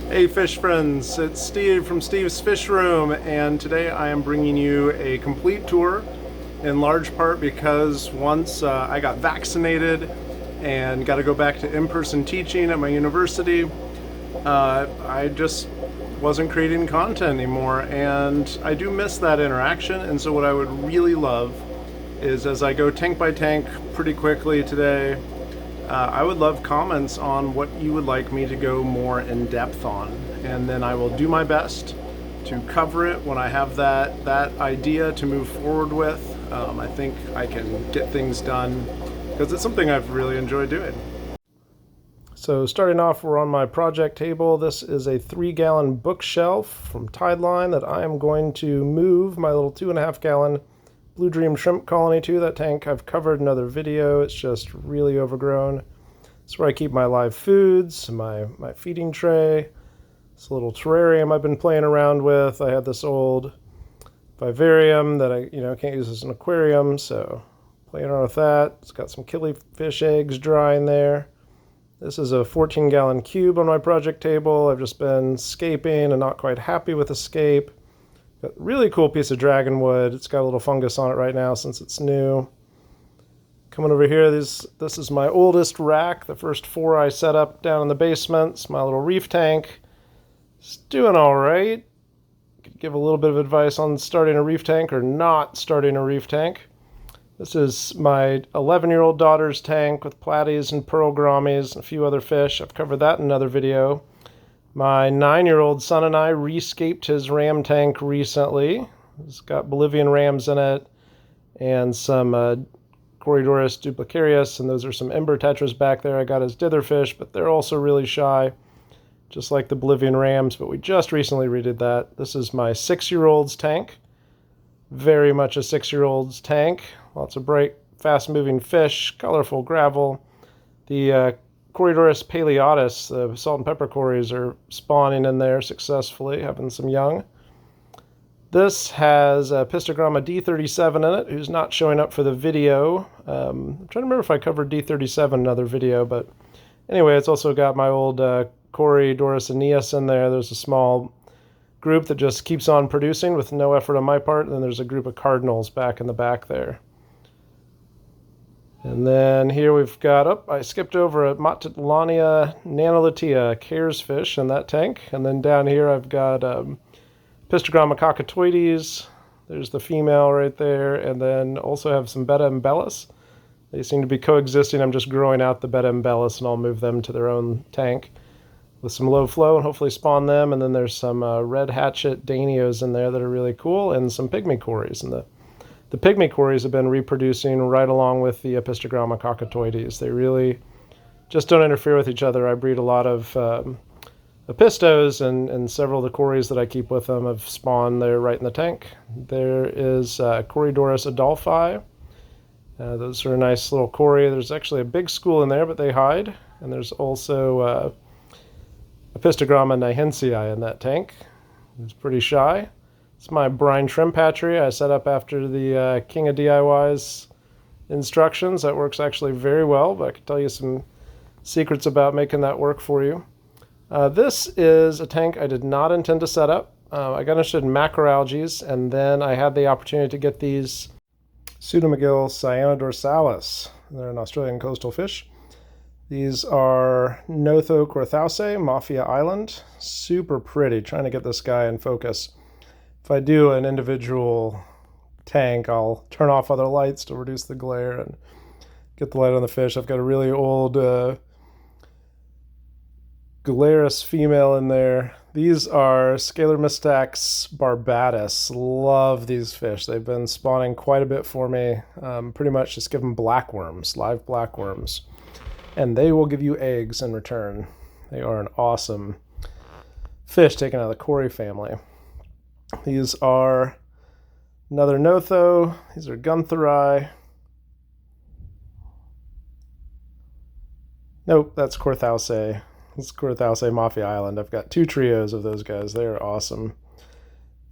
Hey fish friends, it's Steve from Steve's Fishroom, and today I am bringing you a complete tour, in large part because once I got vaccinated and got to go back to in-person teaching at my university, I just wasn't creating content anymore, and I do miss that interaction. And so what I would really love is, as I go tank by tank pretty quickly today, I would love comments on what you would like me to go more in depth on, and then I will do my best to cover it when I have that idea to move forward with. I think I can get things done because it's something I've really enjoyed doing. So starting off, we're on my project table. This is a 3-gallon bookshelf from Tideline that I am going to move my little 2.5-gallon Blue Dream shrimp colony to. That tank I've covered in another video. It's just really overgrown. It's where I keep my live foods, my feeding tray. This little terrarium I've been playing around with. I had this old vivarium that I can't use as an aquarium, so playing around with that. It's got some killifish eggs drying there. This is a 14-gallon cube on my project table. I've just been scaping and not quite happy with the scape. Got a really cool piece of dragon wood. It's got a little fungus on it right now since it's new. Coming over here, this is my oldest rack. The first 4 I set up down in the basement. It's my little reef tank. It's doing all right. Could give a little bit of advice on starting a reef tank or not starting a reef tank. This is my 11-year-old daughter's tank with platies and pearl grammies and a few other fish. I've covered that in another video. My 9-year-old son and I rescaped his ram tank recently. It's got Bolivian rams in it and some Corydoras duplicarius, and those are some ember tetras back there. I got his ditherfish, but they're also really shy, just like the Bolivian rams, but we just recently redid that. This is my 6-year-old's tank. Very much a 6-year-old's tank. Lots of bright, fast-moving fish, colorful gravel. The Corydoras paleatus, the salt and pepper cories, are spawning in there successfully, having some young. This has a Pistogramma D37 in it, who's not showing up for the video. I'm trying to remember if I covered D37 in another video, but anyway, it's also got my old Corydoras aeneas in there. There's a small group that just keeps on producing with no effort on my part, and then there's a group of cardinals back in the back there. And then here we've got, I skipped over a Motilania nanolitea cares fish in that tank. And then down here I've got Pistogramma cockatoides. There's the female right there. And then also have some Betta embellus. They seem to be coexisting. I'm just growing out the Betta embellus, and I'll move them to their own tank with some low flow and hopefully spawn them. And then there's some red hatchet danios in there that are really cool, and some pygmy cories. And the pygmy cories have been reproducing right along with the Pistogramma cockatoides. They really just don't interfere with each other. I breed a lot of Apistos, and several of the cories that I keep with them have spawned there right in the tank. There is Corydoras adolphi. Those are a nice little cory. There's actually a big school in there, but they hide. And there's also Pistogramma nihensii in that tank. It's pretty shy. It's my brine shrimp hatchery I set up after the King of DIY's instructions. That works actually very well, but I can tell you some secrets about making that work for you. This is a tank I did not intend to set up. I got interested in macroalgae, and then I had the opportunity to get these Pseudomagil cyanodorsalis. They're an Australian coastal fish. These are Nothobranchius, Mafia Island. Super pretty. Trying to get this guy in focus. If I do an individual tank, I'll turn off other lights to reduce the glare and get the light on the fish. I've got a really old Galeris female in there. These are Scalarmistax barbatus. Love these fish. They've been spawning quite a bit for me. Pretty much just give them blackworms, live blackworms. And they will give you eggs in return. They are an awesome fish taken out of the cory family. These are another Notho. These are Guntheri. Nope, that's Corthausae. It's Corthausae Mafia Island. I've got 2 trios of those guys. They are awesome.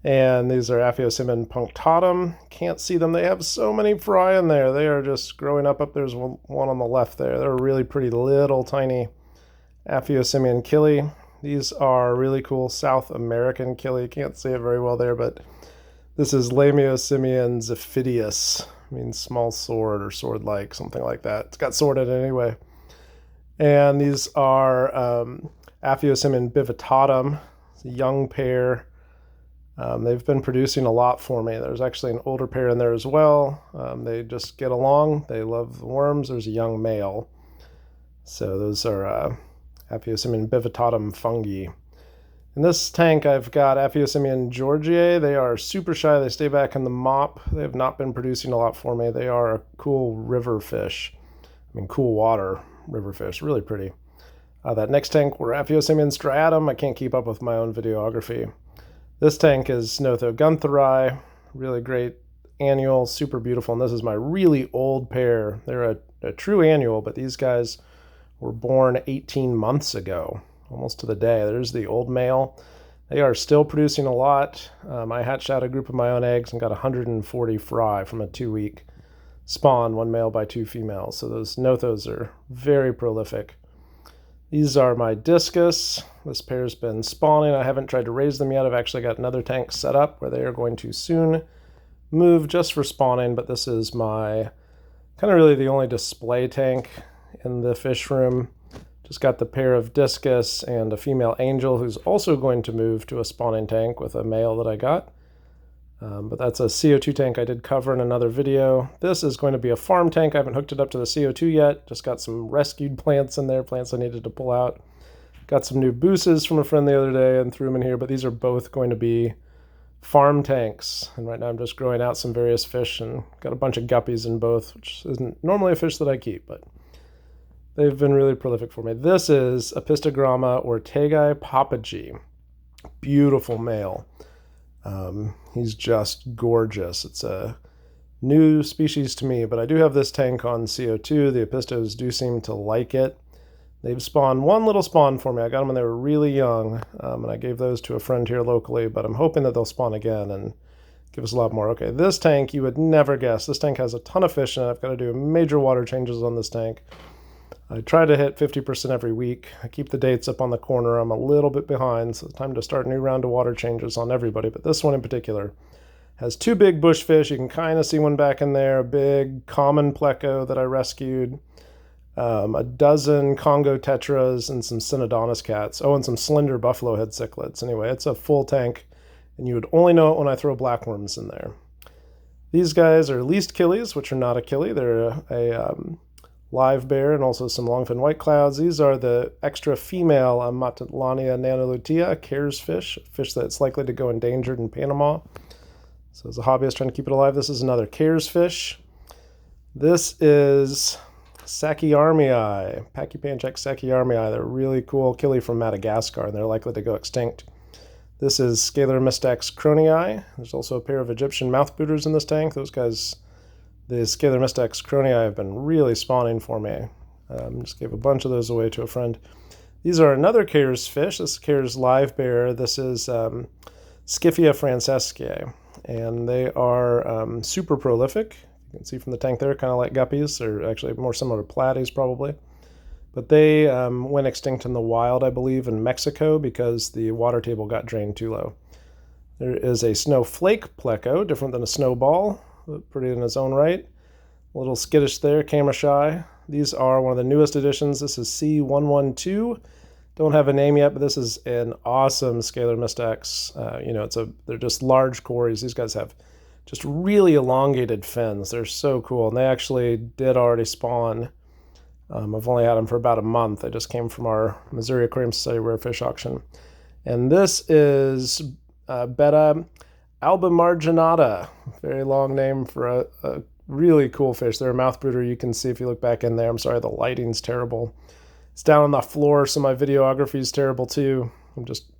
And these are Aphyosemion punctatum. Can't see them. They have so many fry in there. They are just growing up. There's one on the left there. They're really pretty little tiny Aphyosemion killi. These are really cool South American killie. You can't see it very well there, but this is Lamiosimian zephidius. Means small sword or sword-like, something like that. It's got sword in it anyway. And these are Aphyosimian bivitatum. It's a young pair. They've been producing a lot for me. There's actually an older pair in there as well. They just get along. They love the worms. There's a young male. So those are Aphyosimian bivitatum fungi. In this tank, I've got Aphyosimian georgiae. They are super shy. They stay back in the mop. They have not been producing a lot for me. They are a cool river fish. I mean, cool water river fish. Really pretty. That next tank were Aphyosimian striatum. I can't keep up with my own videography. This tank is Nothobranchius. Really great annual, super beautiful. And this is my really old pair. They're a true annual, but these guys were born 18 months ago. Almost to the day. There's the old male. They are still producing a lot. I hatched out a group of my own eggs and got 140 fry from a 2-week spawn, 1 male by 2 females. So those nothos are very prolific. These are my discus. This pair's been spawning. I haven't tried to raise them yet. I've actually got another tank set up where they are going to soon move just for spawning, but this is my kind of really the only display tank in the fish room. Just got the pair of discus and a female angel who's also going to move to a spawning tank with a male that I got. But that's a CO2 tank I did cover in another video. This is going to be a farm tank. I haven't hooked it up to the CO2 yet. Just got some rescued plants in there, plants I needed to pull out. Got some new booses from a friend the other day and threw them in here, but these are both going to be farm tanks. And right now I'm just growing out some various fish and got a bunch of guppies in both, which isn't normally a fish that I keep, but they've been really prolific for me. This is Apistogramma ortegae papagi. Beautiful male. He's just gorgeous. It's a new species to me, but I do have this tank on CO2. The Apistos do seem to like it. They've spawned one little spawn for me. I got them when they were really young, and I gave those to a friend here locally, but I'm hoping that they'll spawn again and give us a lot more. Okay, this tank, you would never guess. This tank has a ton of fish in it. I've got to do major water changes on this tank. I try to hit 50% every week. I keep the dates up on the corner. I'm a little bit behind, so it's time to start a new round of water changes on everybody. But this one in particular has 2 big bush fish. You can kind of see one back in there, a big common pleco that I rescued, a dozen Congo tetras, and some Synodontis cats. Oh, and some slender buffalo head cichlids. Anyway, it's a full tank, and you would only know it when I throw blackworms in there. These guys are least killies, which are not a killie. They're a live bear and also some longfin white clouds. These are the extra female Matalania nanolutea, Cares fish, a fish that's likely to go endangered in Panama. So as a hobbyist trying to keep it alive, this is another Cares fish. This is Sachyarmii, Pachypanchex sachyarmii. They're really cool killie from Madagascar, and they're likely to go extinct. This is Scalaristax cronii. There's also a pair of Egyptian mouthbooters in this tank. Those guys, the Scalaristax cronii, have been really spawning for me. Just gave a bunch of those away to a friend. These are another Cares fish. This is Cares live bear. This is Scyphia francescae, and they are super prolific. You can see from the tank there, kind of like guppies. They're actually more similar to platies probably. But they went extinct in the wild, I believe, in Mexico because the water table got drained too low. There is a snowflake pleco, different than a snowball, but pretty in its own right. A little skittish there, camera shy. These are one of the newest additions. This is C112. Don't have a name yet, but this is an awesome Scalaristax. They're just large cories. These guys have just really elongated fins. They're so cool, and they actually did already spawn. I've only had them for about a month. They just came from our Missouri Aquarium Society rare fish auction. And this is Betta albimarginata. Very long name for a really cool fish. They're a mouthbrooder. You can see if you look back in there. I'm sorry, the lighting's terrible. It's down on the floor, so my videography is terrible too. I'm just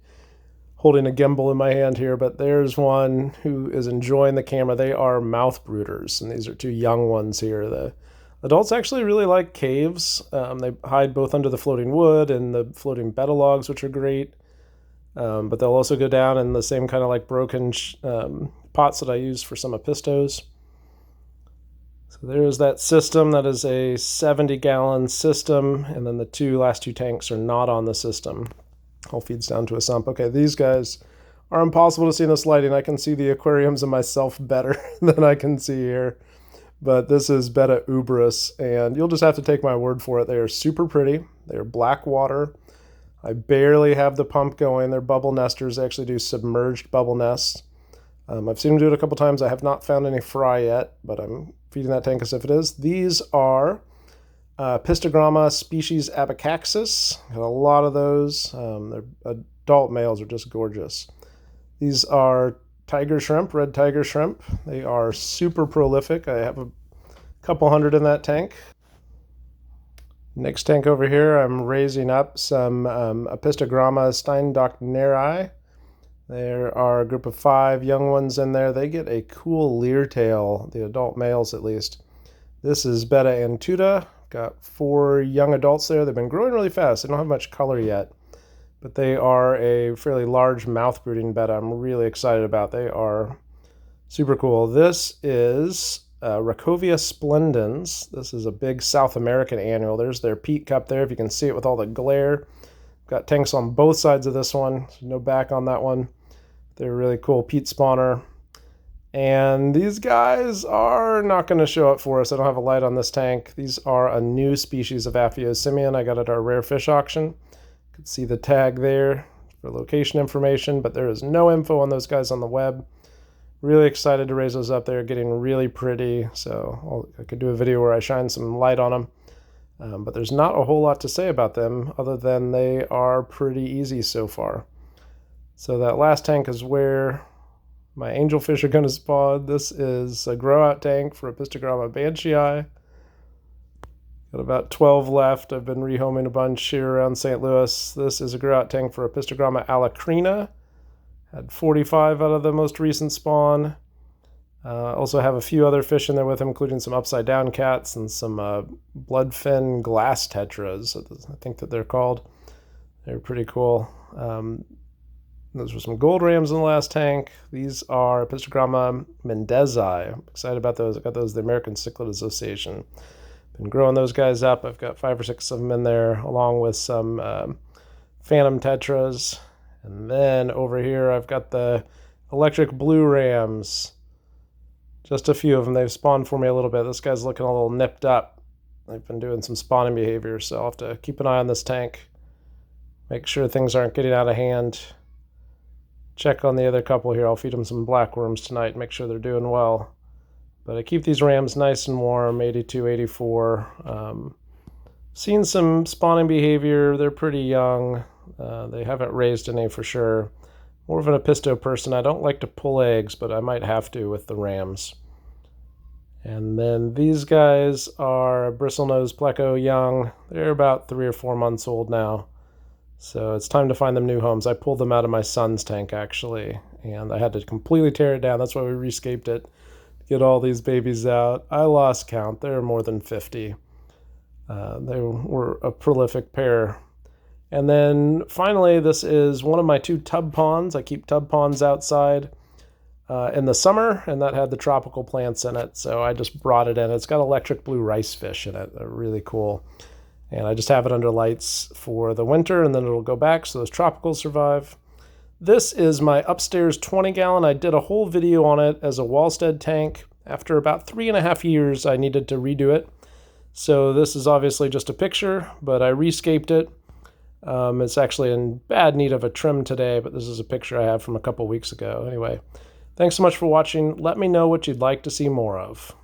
holding a gimbal in my hand here, but there's one who is enjoying the camera. They are mouthbrooders, and these are 2 young ones here. The adults actually really like caves. They hide both under the floating wood and the floating betta logs, which are great. But they'll also go down in the same kind of like broken pots that I use for some apistos. So there's that system. That is a 70-gallon system, and then the last two tanks are not on the system. All feeds down to a sump. Okay, these guys are impossible to see in this lighting. I can see the aquariums and myself better than I can see here. But this is Betta ubris, and you'll just have to take my word for it. They are super pretty. They're black water. I barely have the pump going. They're bubble nesters. They actually do submerged bubble nests. I've seen them do it a couple times. I have not found any fry yet, but I'm feeding that tank as if it is. These are Pistogramma species abacaxis. Got a lot of those. Their adult males are just gorgeous. These are tiger shrimp, red tiger shrimp. They are super prolific. I have a couple hundred in that tank. Next tank over here, I'm raising up some Pistogramma steindochneri. There are a group of 5 young ones in there. They get a cool leer tail, the adult males at least. This is Betta antuta. Got 4 young adults there. They've been growing really fast. They don't have much color yet, but they are a fairly large mouth brooding betta. I'm really excited about. They are super cool. This is Racovia splendens. This is a big South American annual. There's their peat cup there, if you can see it with all the glare. Got tanks on both sides of this one, so no back on that one. They're a really cool peat spawner. And these guys are not going to show up for us. I don't have a light on this tank. These are a new species of Aphyosimian I got at our rare fish auction. You can see the tag there for location information, but there is no info on those guys on the web. Really excited to raise those up. They're getting really pretty, so I could do a video where I shine some light on them. But there's not a whole lot to say about them other than they are pretty easy so far. So that last tank is where my angelfish are going to spawn. This is a grow out tank for a Pistogramma banshii. Got about 12 left. I've been rehoming a bunch here around St. Louis. This is a grow out tank for a Pistogramma alacrina. Had 45 out of the most recent spawn. Also have a few other fish in there with him, including some upside down cats and some bloodfin glass tetras, I think that they're called. They're pretty cool. Those were some gold rams in the last tank. These are Pistogramma mendezi. I'm excited about those. I got those at the American Cichlid Association. Been growing those guys up. I've got 5 or 6 of them in there, along with some phantom tetras. And then over here, I've got the electric blue rams. Just a few of them. They've spawned for me a little bit. This guy's looking a little nipped up. I've been doing some spawning behavior, so I'll have to keep an eye on this tank. Make sure things aren't getting out of hand. Check on the other couple here. I'll feed them some blackworms tonight and make sure they're doing well. But I keep these rams nice and warm, 82, 84. Seen some spawning behavior. They're pretty young. They haven't raised any for sure. More of an apisto person. I don't like to pull eggs, but I might have to with the rams. And then these guys are bristlenose pleco young. They're about 3 or 4 months old now. So it's time to find them new homes. I pulled them out of my son's tank, actually, and I had to completely tear it down. That's why we rescaped it, to get all these babies out. I lost count. There are more than 50. They were a prolific pair. And then finally, this is one of my 2 tub ponds. I keep tub ponds outside in the summer, and that had the tropical plants in it, so I just brought it in. It's got electric blue rice fish in it. They're really cool. And I just have it under lights for the winter, and then it'll go back so those tropicals survive. This is my upstairs 20-gallon. I did a whole video on it as a Wallstead tank. After about 3.5 years, I needed to redo it. So this is obviously just a picture, but I rescaped it. It's actually in bad need of a trim today, but this is a picture I have from a couple weeks ago. Anyway, thanks so much for watching. Let me know what you'd like to see more of.